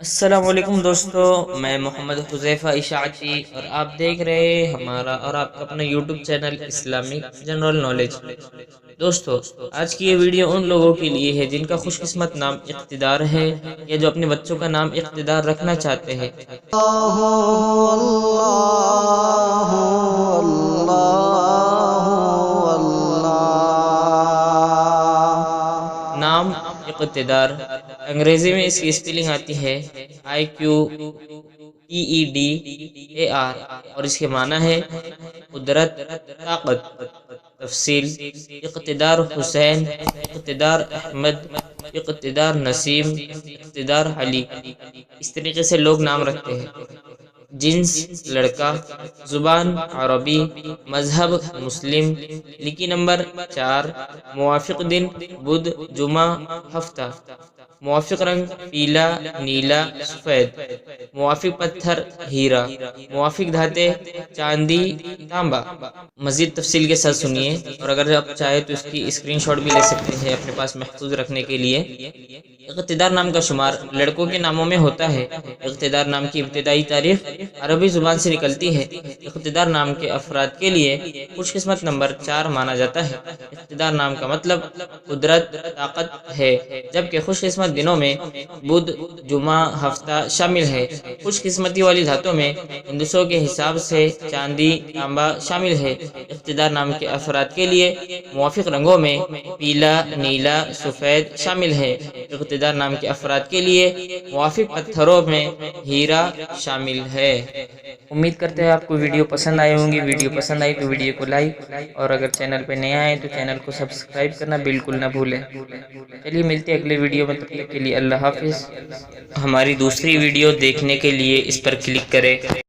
السلام علیکم دوستو، میں محمد حذیفہ اشاعتی اور آپ دیکھ رہے ہیں ہمارا اور آپ کا اپنا YouTube channel Islamic general knowledge. دوستو، آج کی یہ ویڈیو ان لوگوں کے لیے ہے جن کا خوش قسمت نام اقتدار ہے یا جو اپنے بچوں کا نام اقتدار رکھنا چاہتے ہیں۔ نام اقتدار، انگریزی میں اس کی اسپیلنگ آتی ہے IQTEDAR اور اس کے معنی ہے قدرت، طاقت۔ تفصیل: اقتدار حسین، اقتدار احمد، اقتدار نسیم، اقتدار علی۔ اس طریقے سے لوگ نام رکھتے ہیں۔ جنس لڑکا، زبان عربی، مذہب مسلم، لکی نمبر 4، موافق دن بدھ جمعہ ہفتہ، موافق رنگ پیلا نیلا سفید، موافق پتھر ہیرا، موافق دھاتیں چاندی تانبا۔ مزید تفصیل کے ساتھ سنیے، اور اگر آپ چاہیں تو اس کی اسکرین شاٹ بھی لے سکتے ہیں اپنے پاس محفوظ رکھنے کے لیے۔ اقتدار نام کا شمار لڑکوں کے ناموں میں ہوتا ہے۔ اقتدار نام کی ابتدائی تاریخ عربی زبان سے نکلتی ہے۔ اقتدار نام کے افراد کے لیے خوش قسمت نمبر 4 مانا جاتا ہے۔ اقتدار نام کا مطلب قدرت، طاقت ہے، جبکہ خوش قسمت دنوں میں بدھ جمعہ ہفتہ شامل ہے۔ خوش قسمتی والی دھاتوں میں ہندسوں کے حساب سے چاندی تانبا شامل ہے۔ اقتدار نام کے افراد کے لیے موافق رنگوں میں پیلا نیلا سفید شامل ہے۔ اقتدار نام کے افراد کے لیے موافق پتھروں میں ہیرا شامل ہے۔ امید کرتے ہیں آپ کو ویڈیو پسند آئی ہوں گی۔ ویڈیو پسند آئی تو ویڈیو کو لائک، اور اگر چینل پہ نیا آئے تو چینل کو سبسکرائب کرنا بالکل نہ بھولیں۔ چلیے ملتے ہیں اگلے ویڈیو میں، تب تک کے لیے اللہ حافظ۔ ہماری دوسری ویڈیو دیکھنے کے لیے اس پر کلک کریں۔